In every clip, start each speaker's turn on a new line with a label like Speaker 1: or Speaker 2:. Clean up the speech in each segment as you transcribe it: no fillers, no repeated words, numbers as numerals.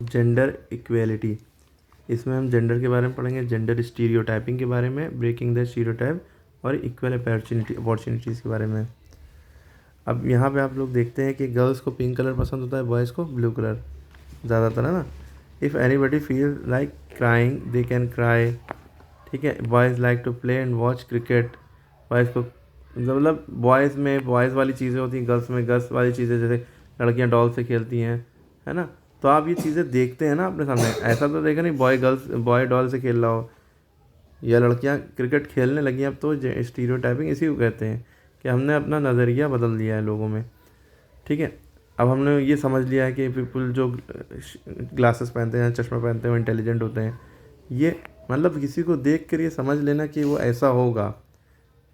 Speaker 1: Gender equality, इसमें हम gender के बारे में पढ़ेंगे, जेंडर स्टीरियोटाइपिंग के बारे में, ब्रेकिंग द स्टीरियोटाइप, और इक्वल अपॉर्चुनिटीज़ के बारे में। अब यहाँ पे आप लोग देखते हैं कि गर्ल्स को पिंक कलर पसंद होता है, बॉयज़ को ब्लू कलर ज़्यादातर, है ना। If anybody feel like crying they can cry, ठीक है। Boys like to play and watch cricket, boys को मतलब बॉयज़ में बॉयज़ वाली चीज़ें होती हैं, गर्ल्स में गर्ल्स वाली चीज़ें, जैसे लड़कियां डॉल से खेलती हैं, है ना। तो आप ये चीज़ें देखते हैं ना अपने सामने, ऐसा तो देखा नहीं बॉय डॉल से खेल रहा हो या लड़कियां क्रिकेट खेलने लगी। अब तो स्टीरियोटाइपिंग इसी को कहते हैं कि हमने अपना नज़रिया बदल दिया है लोगों में, ठीक है। अब हमने ये समझ लिया है कि पीपल जो ग्लासेस पहनते हैं, चश्मा पहनते हैं, वो इंटेलिजेंट होते हैं। ये मतलब किसी को देख कर ये समझ लेना कि वो ऐसा होगा,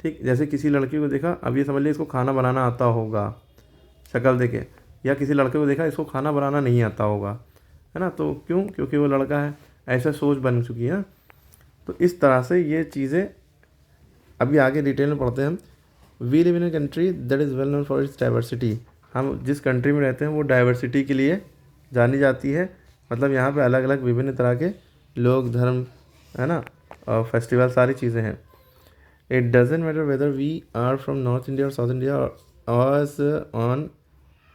Speaker 1: ठीक। जैसे किसी लड़की को देखा, अब ये समझ लिया इसको खाना बनाना आता होगा शक्ल देखे, या किसी लड़के को देखा इसको खाना बनाना नहीं आता होगा, है ना। तो क्यों? क्योंकि वो लड़का है, ऐसा सोच बन चुकी है। तो इस तरह से ये चीज़ें अभी आगे डिटेल में पढ़ते हैं हम। We live in a country that is well known for its diversity, हम जिस कंट्री में रहते हैं वो डाइवर्सिटी के लिए जानी जाती है। मतलब यहाँ पे अलग अलग विभिन्न तरह के लोग, धर्म, है ना, और फेस्टिवल, सारी चीज़ें हैं। It doesn't matter whether we are from north India और साउथ इंडिया और on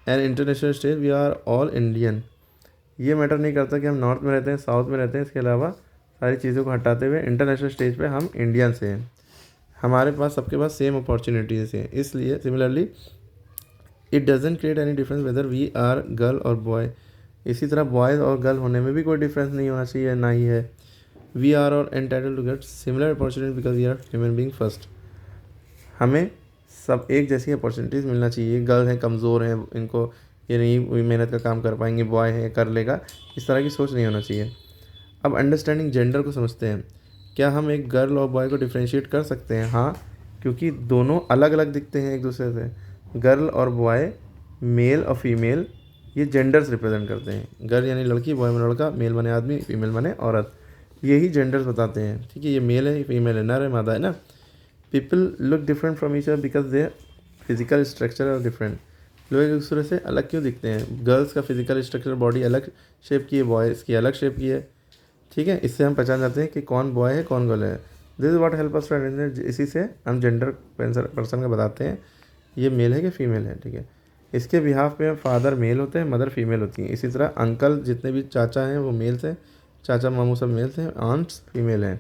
Speaker 1: an international stage we are all Indian. ये मैटर नहीं करता कि हम नॉर्थ में रहते हैं, साउथ में रहते हैं, इसके अलावा सारी चीज़ों को हटाते हुए इंटरनेशनल स्टेज पे हम इंडियन से हैं, हमारे पास सबके पास सेम अपॉर्चुनिटीज़ हैं। इसलिए similarly it doesn't create any difference whether we are girl और बॉय, इसी तरह बॉयज़ और गर्ल होने में भी कोई डिफरेंस नहीं होना चाहिए, ना ही है। वी आर और entitled to get similar opportunity because we are human being first, हमें सब एक जैसी अपॉर्चुनिटीज़ मिलना चाहिए। गर्ल हैं, कमज़ोर हैं, इनको ये नहीं मेहनत का काम कर पाएंगे, बॉय है कर लेगा, इस तरह की सोच नहीं होना चाहिए। अब अंडरस्टैंडिंग जेंडर को समझते हैं। क्या हम एक गर्ल और बॉय को डिफ्रेंशिएट कर सकते हैं? हाँ, क्योंकि दोनों अलग अलग दिखते हैं एक दूसरे से। गर्ल और बॉय, मेल और फीमेल, ये जेंडर्स रिप्रेजेंट करते हैं। गर्ल यानी लड़की, बॉय में लड़का, मेल बने आदमी, फीमेल बने औरत, यही जेंडर्स बताते हैं, ठीक है। ये मेल है, फीमेल है, नर है, मादा है ना। People look different from each other because they physical structure are different, लोग एक दूसरे से अलग क्यों दिखते हैं? गर्ल्स का फिजिकल स्ट्रक्चर, बॉडी अलग शेप की है, बॉयज़ की अलग शेप की है, ठीक है। इससे हम पहचान जाते हैं कि कौन बॉय है कौन गर्ल है। This is what help us to identify, इसी से हम जेंडर पर्सन का बताते हैं ये मेल है कि फीमेल है, ठीक है। इसके बिहाफ में फादर मेल होते हैं, मदर फीमेल होती हैं। इसी तरह अंकल, जितने भी चाचा हैं वो मेल्स हैं, चाचा मामू सब मेल्स हैं, आंट्स फीमेल हैं।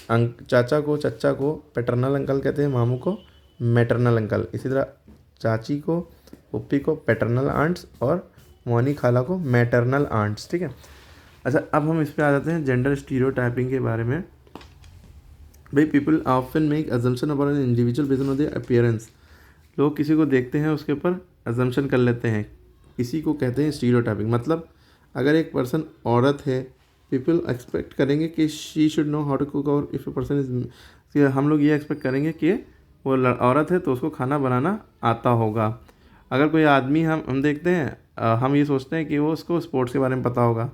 Speaker 1: चाचा को, चच्चा को पैटर्नल अंकल कहते हैं, मामू को मैटरनल अंकल। इसी तरह चाची को, पुप्पी को पैटर्नल आंट्स, और मोनी खाला को मैटरनल आंट्स, ठीक है। अच्छा, अब हम इस पे आ जाते हैं जेंडर स्टीरियोटाइपिंग के बारे में। भाई, people often make assumption about an individual based on their appearance, लोग किसी को देखते हैं उसके ऊपर अजम्पशन कर लेते हैं, इसी को कहते हैं स्टीरियोटाइपिंग। मतलब अगर एक पर्सन औरत है, पीपल एक्सपेक्ट करेंगे कि she should know how to cook, और इफ़ ए पर्सन इज, हम लोग ये एक्सपेक्ट करेंगे कि वो औरत है तो उसको खाना बनाना आता होगा। अगर कोई आदमी हम देखते हैं, हम ये सोचते हैं कि वो उसको स्पोर्ट्स के बारे में पता होगा।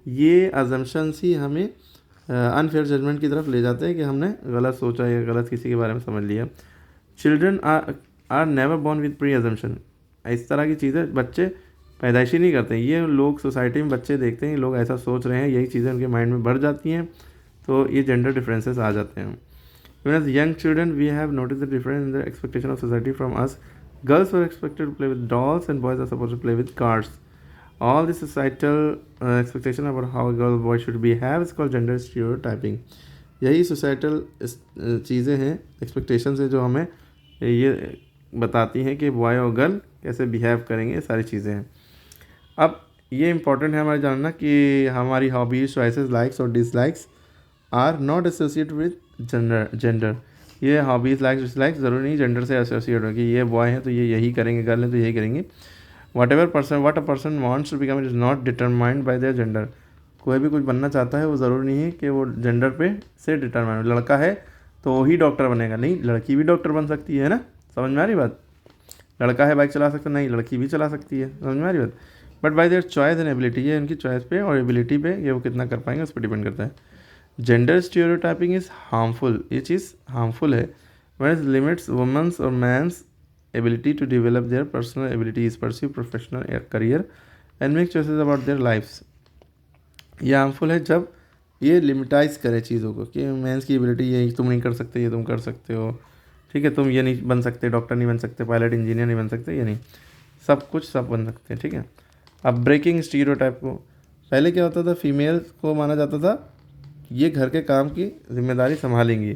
Speaker 1: ये अजम्पशंस ही हमें अनफेयर जजमेंट की तरफ ले जाते हैं कि हमने गलत सोचा या गलत किसी के बारे में समझ लिया। Children are never born with pre assumption, इस तरह की चीज़ें बच्चे पैदाइशी नहीं करते। ये लोग सोसाइटी में बच्चे देखते हैं लोग ऐसा सोच रहे हैं, यही चीज़ें उनके माइंड में बढ़ जाती हैं, तो ये जेंडर डिफरेंसेस आ जाते हैं। Even as young children, we have noticed the difference in the expectation of society from us. Girls were expected to play with dolls, and boys are supposed to play with cars. All this societal expectation about how a girl or boy should behave is called gender stereotyping. यही societal चीज़ें हैं, expectations है जो हमें ये बताती हैं कि बॉय और गर्ल कैसे बिहेव करेंगे, सारी चीज़ें हैं। अब ये इम्पॉर्टेंट है हमारे जानना कि हमारी हॉबीज, चॉइसेस, लाइक्स और dislikes are not associated with gender. ये हॉबीज़, लाइक्स, डिसलाइक्स ज़रूरी नहीं जेंडर से एसोसिएट हो कि ये बॉय हैं तो ये यही करेंगे, गर्ल हैं तो यही करेंगे। What a person wants to become it is not determined by their gender, कोई भी कुछ बनना चाहता है वो ज़रूरी नहीं है कि वो जेंडर पे से डिटरमाइंड। लड़का है तो वही डॉक्टर बनेगा, नहीं, लड़की भी डॉक्टर बन सकती है ना। समझ में आ रही बात? लड़का है बाइक चला सकता, नहीं, लड़की भी चला सकती है। समझ में आ रही बात? But by their choice and ability, ये उनकी चॉइस पे और एबिलिटी पे, ये वो कितना कर पाएंगे उस पर डिपेंड करता है। जेंडर स्टीरियोटाइपिंग इज़ हार्मफुल, ये चीज़ हार्मफुल है व्हेन इट लिमिट्स वुमेन्स और men's ability to develop their personal abilities, pursue professional career and make choices about their lifes. ये हार्मफुल है जब ये लिमिटाइज करे चीज़ों को कि मेंस की एबिलिटी ये तुम नहीं कर सकते, ये तुम कर सकते हो, ठीक है, तुम ये नहीं बन सकते, डॉक्टर नहीं बन सकते, पायलट इंजीनियर नहीं बन सकते, ये नहीं, सब कुछ सब बन सकते हैं, ठीक है। अब ब्रेकिंग स्टीरियोटाइप को, पहले क्या होता था, फीमेल को माना जाता था ये घर के काम की जिम्मेदारी संभालेंगी,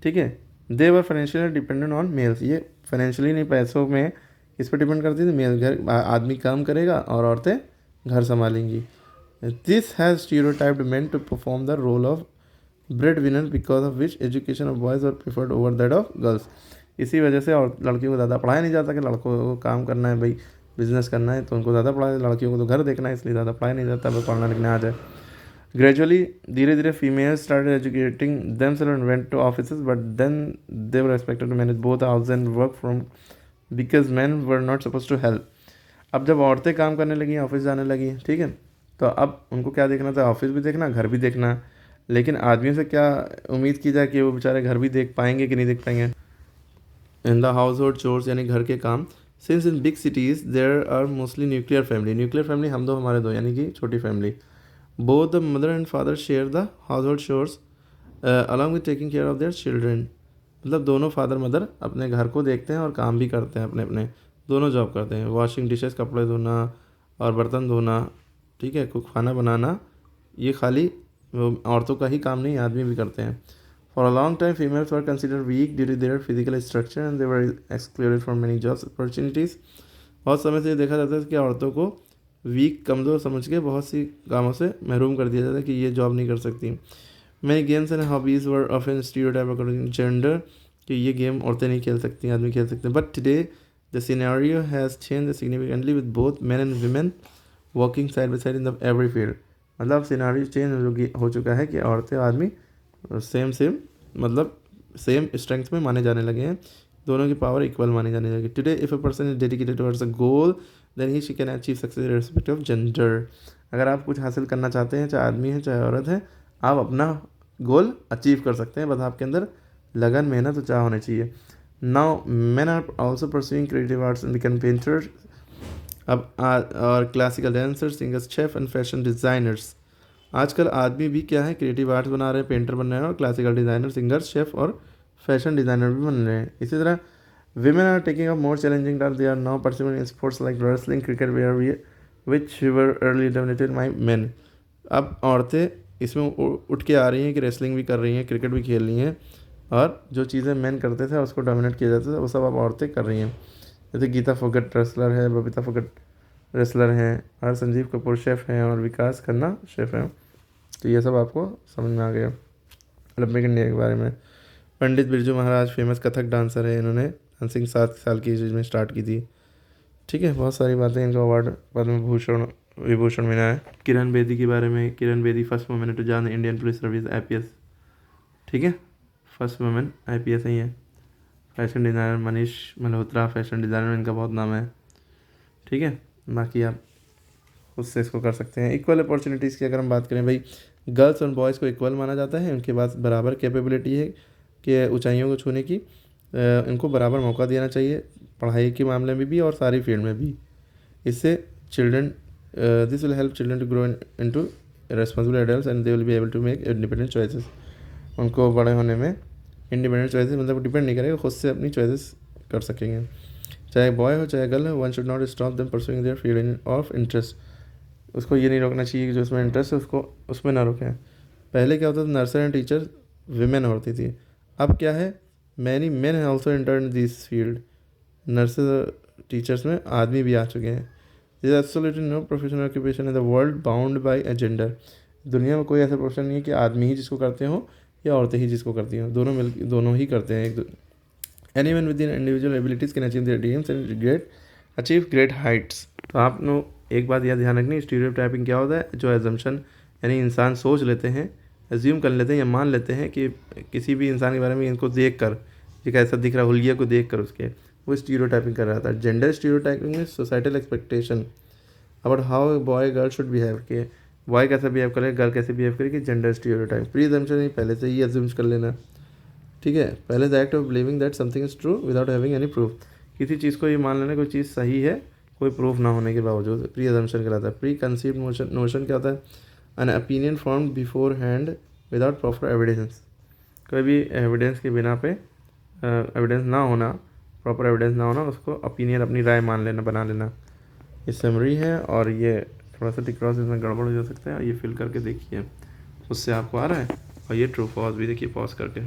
Speaker 1: ठीक है। दे वर फाइनेंशियली डिपेंडेंट ऑन मेल्स, ये फाइनेंशियली नहीं, पैसों में किस पर डिपेंड करती थी, मेल, घर आदमी काम करेगा और औरतें घर संभालेंगी। This has stereotyped men to perform the role of bread winner because of which education of boys और preferred over that of girls. इसी वजह से और लड़कियों को ज़्यादा पढ़ाया नहीं जाता कि लड़कों को काम करना है भाई, बिजनेस करना है तो उनको ज़्यादा पढ़ाया, लड़कियों को तो घर देखना है इसलिए ज़्यादा पढ़ाया नहीं जाता, बस पढ़ना लिखना आ जाए। ग्रेजुअली धीरे धीरे females started educating themselves and went to offices, but then they were expected to manage both house and work from because man were not suppose to help. अब जब औरतें काम करने लगी, ऑफिस जाने लगी, ठीक है, तो अब उनको क्या देखना था, ऑफिस भी देखना, घर भी देखना। लेकिन आदमियों से क्या उम्मीद की जाए कि वो बेचारे घर भी देख पाएंगे कि नहीं देख पाएंगे। In the household chores यानी घर के काम, since in big cities there are mostly nuclear family, nuclear family हम दो हमारे दो यानी कि छोटी family, both the mother and father share the household chores along with taking care of their children. मतलब दोनों फादर मदर अपने घर को देखते हैं और काम भी करते हैं, अपने अपने दोनों जॉब करते हैं। वॉशिंग डिशेस, कपड़े धोना और बर्तन धोना, ठीक है, कुछ खाना बनाना, ये खाली औरतों का ही काम नहीं, आदमी भी करते हैं। For a long time females were consider weak due to their physical structure and they were excluded from many jobs opportunities. बहुत समय से ये देखा जाता है कि औरतों को वीक, कमज़ोर समझ के बहुत सी कामों से महरूम कर दिया जाता है कि ये जॉब नहीं कर सकती। Many games and hobbies were often stereotyped according to gender, कि ये गेम औरतें नहीं खेल सकती, आदमी खेल सकते हैं। But today the scenario has changed significantly with both men and women working side by side in the every field। मतलब सिनारियो चेंज हो चुका है कि औरतें और आदमी सेम सेम मतलब सेम स्ट्रेंथ में माने जाने लगे हैं, दोनों की पावर इक्वल मानी जाने लगी। Today if a person is dedicated towards a goal then he she can achieve success respect of gender. अगर आप कुछ हासिल करना चाहते हैं, चाहे आदमी है चाहे औरत है, आप अपना गोल अचीव कर सकते हैं, बस आपके अंदर लगन, मेहनत और चाह होनी चाहिए। Now man are also pursuing creative arts and become painters. अब और classical dancers, singers, chef and fashion designers. आजकल आदमी भी क्या है, क्रिएटिव आर्ट्स बना रहे हैं, पेंटर बन रहे हैं और क्लासिकल डिज़ाइनर, सिंगर, शेफ और फैशन डिज़ाइनर भी बन रहे हैं। इसी तरह women are taking up more challenging tasks. They are now participating in sports like wrestling, cricket, which were earlier dominated by men। अब औरतें इसमें उठ के आ रही हैं कि रेसलिंग भी कर रही हैं, क्रिकेट भी खेल रही हैं, और जो चीज़ें मेन करते थे उसको डोमिनेट किया जाता था वो सब अब औरतें कर रही हैं। जैसे गीता फोगट रेसलर है, बबीता फोगट रेसलर हैं, और संजीव कपूर शेफ़ हैं, और विकास खन्ना शेफ़ हैं। तो ये सब आपको समझ में आ गया ओलंपिक इंडिया के बारे में। पंडित बिरजू महाराज फेमस कथक डांसर है, इन्होंने डांसिंग 7 साल की एज में स्टार्ट की थी, ठीक है। बहुत सारी बातें, इनको अवार्ड पद्म भूषण विभूषण मिला है। किरण बेदी के बारे में, Kiran Bedi first women to join Indian police service IPS, ठीक है, फर्स्ट वुमेन IPS ही है। Fashion designer Manish Malhotra, fashion designer इनका बहुत नाम है, ठीक है। बाकी आप खुद से इसको कर सकते हैं। इक्वल अपॉर्चुनिटीज़ की अगर हम बात करें, भाई गर्ल्स और बॉयज़ को इक्वल माना जाता है, उनके पास बराबर कैपेबिलिटी है कि ऊंचाइयों को छूने की, इनको बराबर मौका देना चाहिए, पढ़ाई के मामले में भी और सारी फील्ड में भी। इससे children this will help children to grow into responsible adults and they will be able to make independent choices. उनको बड़े होने में इंडिपेंडेंट चॉइसेस मतलब डिपेंड नहीं करेगा, खुद से अपनी चॉइसेस कर सकेंगे, चाहे बॉय हो चाहे गर्ल हो। One should not stop them pursuing their field of interest. उसको ये नहीं रोकना चाहिए कि जो उसमें इंटरेस्ट है उसको उसमें ना रोकें। पहले क्या होता था, नर्सरी एंड टीचर विमेन होती थी, अब क्या है, मैनी मेन है also intern this field. Nurses teachers में आदमी भी आ चुके हैं। This absolutely no professional occupation in the world bound by a gender. दुनिया में कोई ऐसा प्रोफेशन नहीं है कि आदमी ही जिसको करते हो या औरतें ही जिसको करती हों, दोनों ही करते हैं। Anyone with in individual abilities can achieve their dreams and achieve great Heights. तो आपने एक बात यह ध्यान रखनी, स्टीरियोटाइपिंग क्या होता है, जो एजम्पशन यानी इंसान सोच लेते हैं, एज्यूम कर लेते हैं या मान लेते हैं कि किसी भी इंसान के बारे में इनको देख कर, ये कैसा दिख रहा है, हुलिया को देख कर उसके, वो स्टीरियोटाइपिंग कर रहा था। जेंडर स्टीरियोटाइपिंग में societal expectation about how boy girl should behave, के बॉय कैसा बिहेव करे, गर्ल कैसे बिहेव करे, कि जेंडर स्टीरियोटाइप। प्री एजम्पशन नहीं, पहले से ही एज्यूम कर लेना, ठीक है। पहले the act of believing that something is true without having any proof. किसी चीज़ को ये मान लेना कोई चीज़ सही है कोई प्रूफ ना होने के बावजूद, प्री एजम्पशन कहलाता है। प्री कंसीव्ड नोशन क्या होता है, an opinion form before hand without proper evidence, कोई भी एविडेंस के बिना पे एविडेंस ना होना, प्रॉपर एविडेंस ना होना, उसको ओपिनियन अपनी राय मान लेना, बना लेना। ये समरी है और ये थोड़ा सा टिक क्रॉस इसमें गड़बड़ हो सकता है, ये फिल करके देखिए उससे आपको आ रहा है। और ये ट्रू फॉल्स भी देखिए पॉज करके।